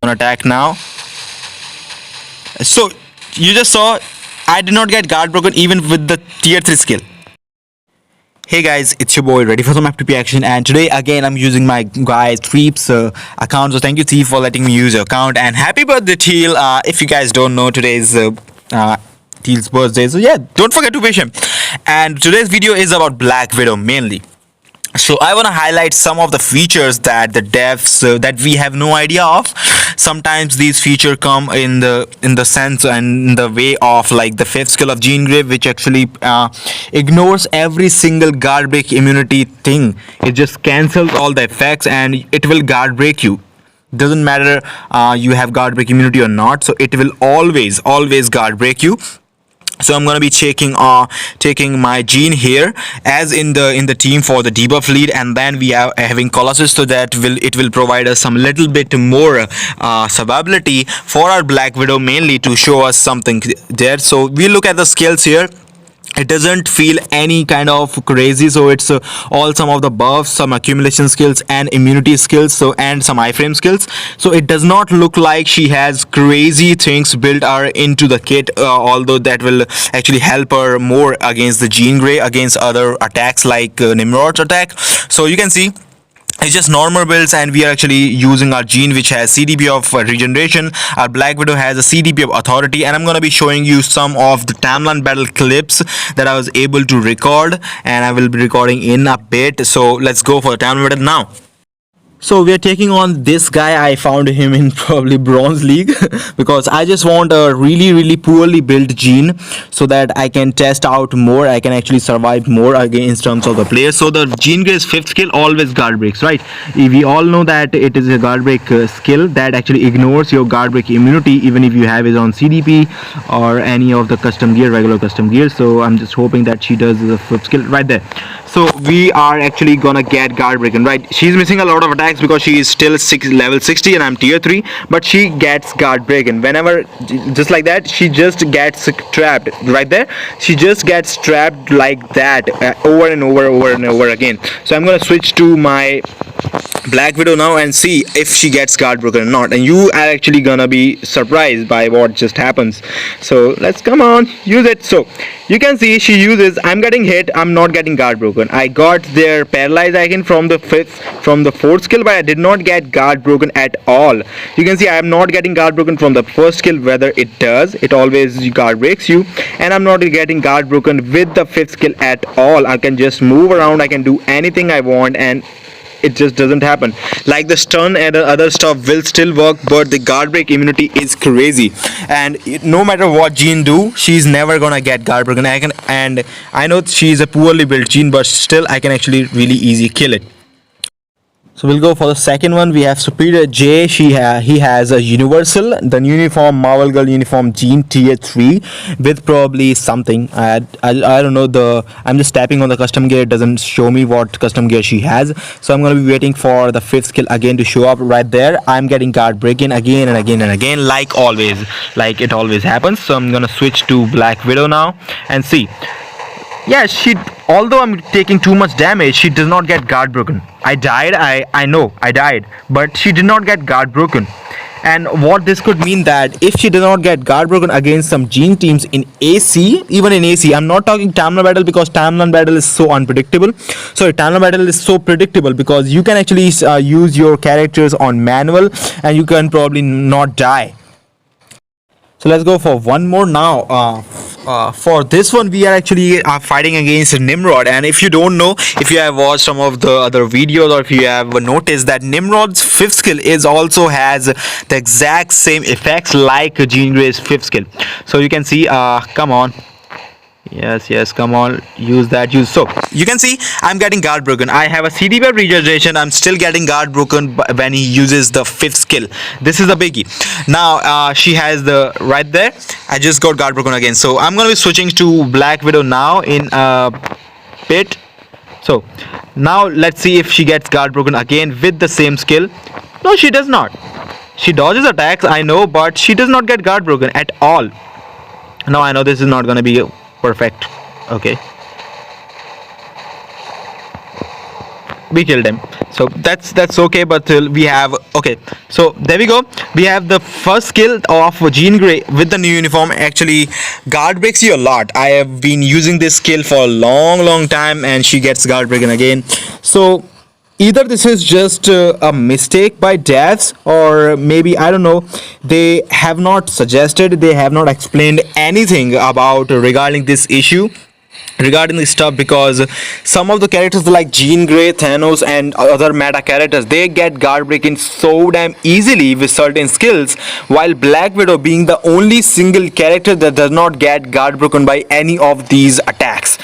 on attack now. So you just saw I did not get guard broken even with the tier 3 skill. Hey guys, it's your boy ready for some FTP action, and today again I'm using my guy Threep's account. So thank you Thief for letting me use your account, and happy birthday Thiel. If you guys don't know, today's Thiel's birthday, so yeah, don't forget to wish him. And today's video is about Black Widow mainly. So I want to highlight some of the features that the devs that we have no idea of. Sometimes these features come in the sense and in the way of like the fifth skill of Jean Grey, which actually ignores every single guard break immunity thing. It just cancels all the effects and it will guard break you. Doesn't matter you have guard break immunity or not, so it will always guard break you. So I'm gonna be taking my Jean here as in the team for the debuff lead, and then we are having Colossus, so that it will provide us some little bit more survivability for our Black Widow, mainly to show us something there. So we look at the skills here. It doesn't feel any kind of crazy, so it's all some of the buffs, some accumulation skills and immunity skills, so and some iframe skills. So it does not look like she has crazy things built are into the kit, although that will actually help her more against the Jean Grey, against other attacks like Nimrod's attack. So you can see it's just normal builds, and we are actually using our Jean, which has CDP of regeneration. Our Black Widow has a CDP of authority, and I'm gonna be showing you some of the timeline battle clips that I was able to record, and I will be recording in a bit. So let's go for the timeline battle now. So we are taking on this guy. I found him in probably Bronze League because I just want a really poorly built Jean, so that I can test out more, I can actually survive more against terms of the players. So the Jean Grey's fifth skill always guard breaks, right? We all know that it is a guard break skill that actually ignores your guard break immunity, even if you have it on CDP or any of the custom gear, regular custom gear. So I'm just hoping that she does the fifth skill right there. So we are actually gonna get guard breaking, right? She's missing a lot of attacks because she is still level 60 and I'm tier 3, but she gets guard breaking whenever, just like that. She just gets trapped right there. She just gets trapped like that over and over again. So I'm gonna switch to my Black Widow now and see if she gets guard broken or not, and you are actually gonna be surprised by what just happens. So let's come on, use it. So you can see she uses, I'm getting hit, I'm not getting guard broken. I got their paralyzed icon from the fourth skill, but I did not get guard broken at all. You can see I am not getting guard broken from the first skill, whether it does, it always guard breaks you, and I'm not getting guard broken with the fifth skill at all. I can just move around, I can do anything I want, and it just doesn't happen. Like the stun and the other stuff will still work, but the guard break immunity is crazy, and no matter what Jean do, she's never gonna get guard broken. I know she's a poorly built Jean, but still I can actually really easy kill it. So we'll go for the second one. We have Superior J. He has a universal, the uniform Marvel Girl uniform Jean tier 3 with probably something. I don't know. I'm just tapping on the custom gear. It doesn't show me what custom gear she has. So I'm gonna be waiting for the fifth skill again to show up right there. I'm getting guard breaking again and again, like always, like it always happens. So I'm gonna switch to Black Widow now and see. Yeah, although I'm taking too much damage, she does not get guard broken. I died, I know I died, but she did not get guard broken. And what this could mean, that if she does not get guard broken against some Jean teams in AC, even in AC, I'm not talking timeline battle, because timeline battle is so unpredictable. Sorry, timeline battle is so predictable because you can actually use your characters on manual and you can probably not die. So let's go for one more now. For this one, we are actually fighting against Nimrod, and if you don't know, if you have watched some of the other videos, or if you have noticed that Nimrod's fifth skill also has the exact same effects like Jean Grey's fifth skill. So you can see, come on. Yes, come on, use that. So you can see I'm getting guard broken. I have a CDP regeneration, I'm still getting guard broken when he uses the fifth skill. This is a biggie. Now she has the right there, I just got guard broken again. So I'm gonna be switching to Black Widow now in a bit. So now let's see if she gets guard broken again with the same skill. No, she does not. She dodges attacks, I know, but she does not get guard broken at all. Now I know this is not gonna be perfect. Okay, we killed him. So that's okay, but we have, okay, so there we go. We have the first skill of Jean Grey with the new uniform. Actually, guard breaks you a lot. I have been using this skill for a long time, and she gets guard breaking again. So either this is just a mistake by devs, or maybe, I don't know, they have not suggested, they have not explained anything about regarding this issue, regarding this stuff, because some of the characters like Jean Grey, Thanos, and other meta characters, they get guard breaking so damn easily with certain skills, while Black Widow being the only single character that does not get guard broken by any of these attacks.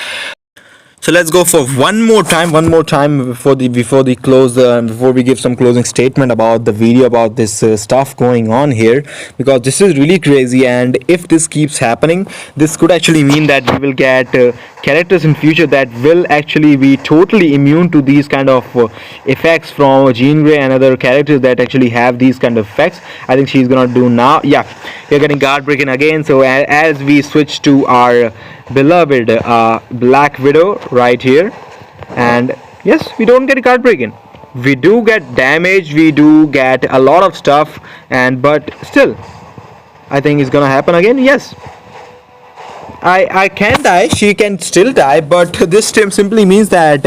So let's go for one more time before the close, before we give some closing statement about the video, about this stuff going on here, because this is really crazy. And if this keeps happening, this could actually mean that we will get characters in future that will actually be totally immune to these kind of effects from Jean Grey and other characters that actually have these kind of effects. I think she's gonna do now. Yeah, we're getting guard breaking again. So as we switch to our beloved Black Widow right here, and yes, we don't get guard breaking, we do get damage, we do get a lot of stuff, and but still I think it's gonna happen again. Yes, I can die, she can still die, but this simply means that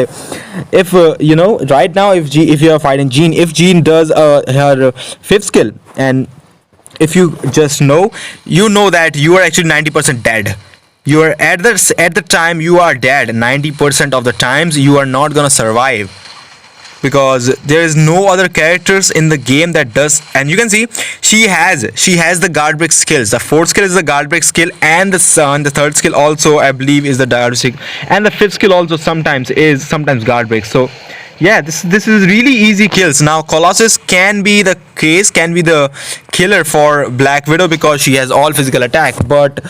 if right now, if you are fighting Jean, if Jean does her fifth skill, and if you just know, that you are actually 90% dead. You are at the time you are dead, 90% of the times you are not gonna survive, because there is no other characters in the game that does. And you can see she has the guard break skills. The fourth skill is the guard break skill, and the third skill also, I believe, is the guard break, and the fifth skill also sometimes guard break. So yeah, this is really easy kills. Now Colossus can be the killer for Black Widow because she has all physical attack, but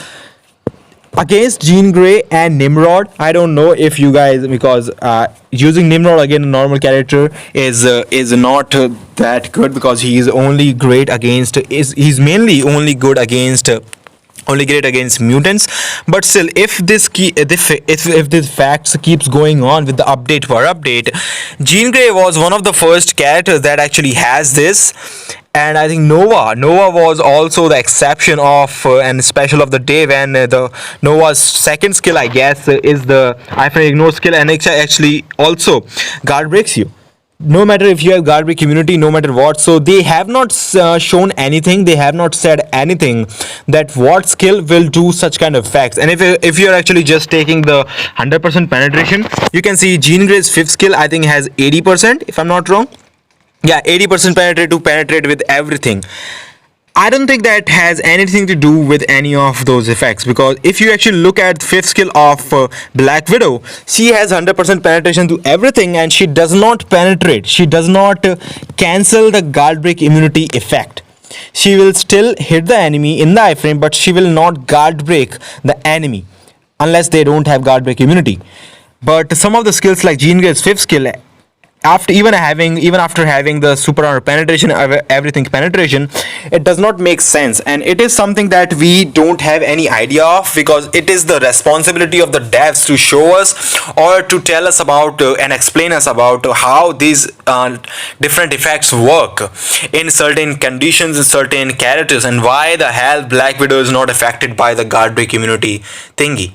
against Jean Grey and Nimrod, I don't know if you guys, because using Nimrod again, a normal character, is not that good, because he is only great against, he's mainly only good against only great against mutants. But still, if this facts keeps going on with the update per update, Jean Grey was one of the first characters that actually has this. And I think Nova was also the exception of and special of the day, when the Nova's second skill, I guess, is the iframe ignore skill, and it actually also guard breaks you, no matter if you have guard break immunity, no matter what. So they have not shown anything, they have not said anything that what skill will do such kind of effects. And if you're actually just taking the 100% penetration, you can see Jean Grey's fifth skill, I think, has 80%, if I'm not wrong. Yeah, 80% penetrate with everything. I don't think that has anything to do with any of those effects, because if you actually look at the fifth skill of Black Widow, she has 100% penetration to everything, and she does not penetrate, she does not cancel the guard break immunity effect. She will still hit the enemy in the iframe, but she will not guard break the enemy unless they don't have guard break immunity. But some of the skills like Jean Grey's fifth skill, after having the super armor penetration, everything penetration, it does not make sense. And it is something that we don't have any idea of, because it is the responsibility of the devs to show us or to tell us about and explain us about how these different effects work in certain conditions in certain characters, and why the hell Black Widow is not affected by the guard break immunity thingy.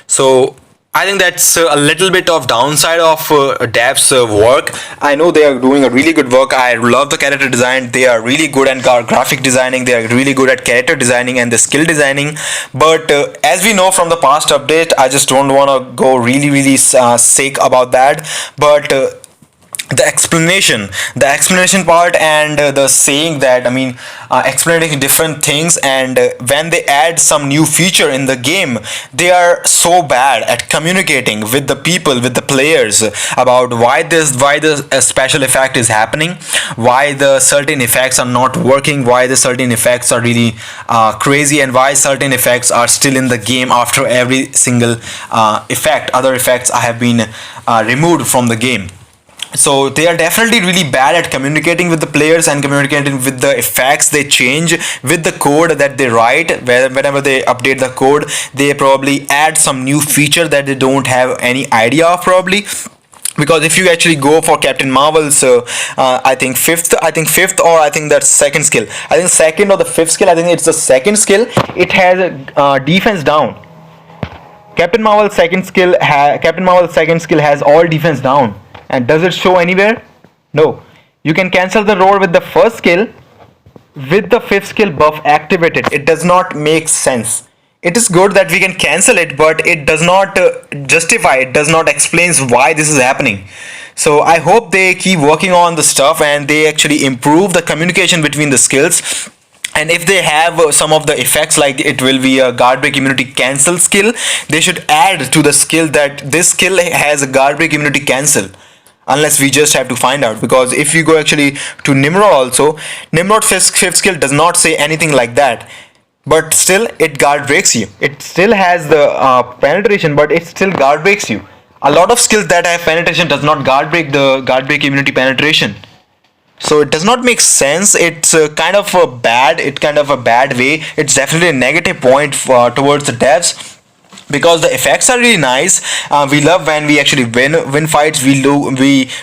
So I think that's a little bit of downside of devs work. I know they are doing a really good work. I love the character design. They are really good at graphic designing. They are really good at character designing and the skill designing. But as we know from the past update, I just don't want to go really sick about that. But the explanation part, and the saying that, I mean, explaining different things, and when they add some new feature in the game, they are so bad at communicating with the people, with the players, about why the special effect is happening, why the certain effects are not working, why the certain effects are really crazy, and why certain effects are still in the game after every single other effects have been removed from the game. So they are definitely really bad at communicating with the players and communicating with the effects they change with the code that they write. Whenever they update the code, they probably add some new feature that they don't have any idea of probably. because if you actually go for Captain Marvel's I think fifth, or I think that's second skill, I think second or the fifth skill, I think it's the second skill, it has a defense down. Captain Marvel's second skill has all defense down. And does it show anywhere? No. You can cancel the roar with the first skill with the fifth skill buff activated. It does not make sense. It is good that we can cancel it, but it does not justify, it does not explain why this is happening. So I hope they keep working on the stuff and they actually improve the communication between the skills. And if they have some of the effects, like it will be a guard break immunity cancel skill, they should add to the skill that this skill has a guard break immunity cancel. Unless we just have to find out, because if you go actually to Nimrod also, Nimrod fifth skill does not say anything like that, but still it guard breaks you. It still has the penetration, but it still guard breaks you. A lot of skills that have penetration does not guard break the guard break immunity penetration. So it does not make sense. It's kind of a bad way. It's definitely a negative point towards the devs, because the effects are really nice. We love when we actually win fights. We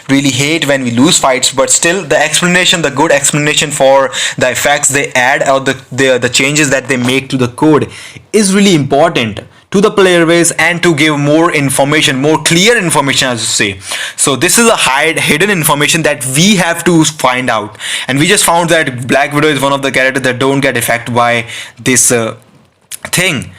really hate when we lose fights. But still, the good explanation for the effects they add, or the changes that they make to the code, is really important to the player base, and to give more information, more clear information, as you say. So this is a hidden information that we have to find out, and we just found that Black Widow is one of the characters that don't get affected by this thing.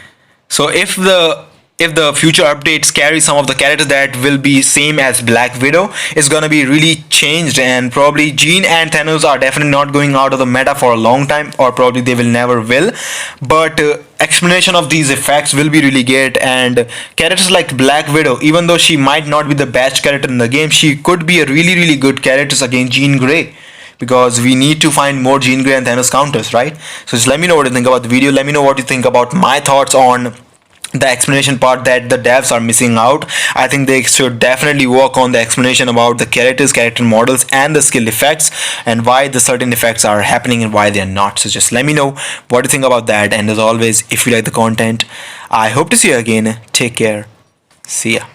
So if the future updates carry some of the characters that will be same as Black Widow, it's gonna be really changed, and probably Jean and Thanos are definitely not going out of the meta for a long time, or probably they will never will. But explanation of these effects will be really great, and characters like Black Widow, even though she might not be the best character in the game, she could be a really good character against Jean Grey, because we need to find more Jean Grey and Thanos counters, right? So just let me know what you think about the video. Let me know what you think about my thoughts on the explanation part that the devs are missing out. I think they should definitely work on the explanation about the character models, and the skill effects, and why the certain effects are happening and why they are not. So just let me know what you think about that. And as always, if you like the content, I hope to see you again. Take care. See ya.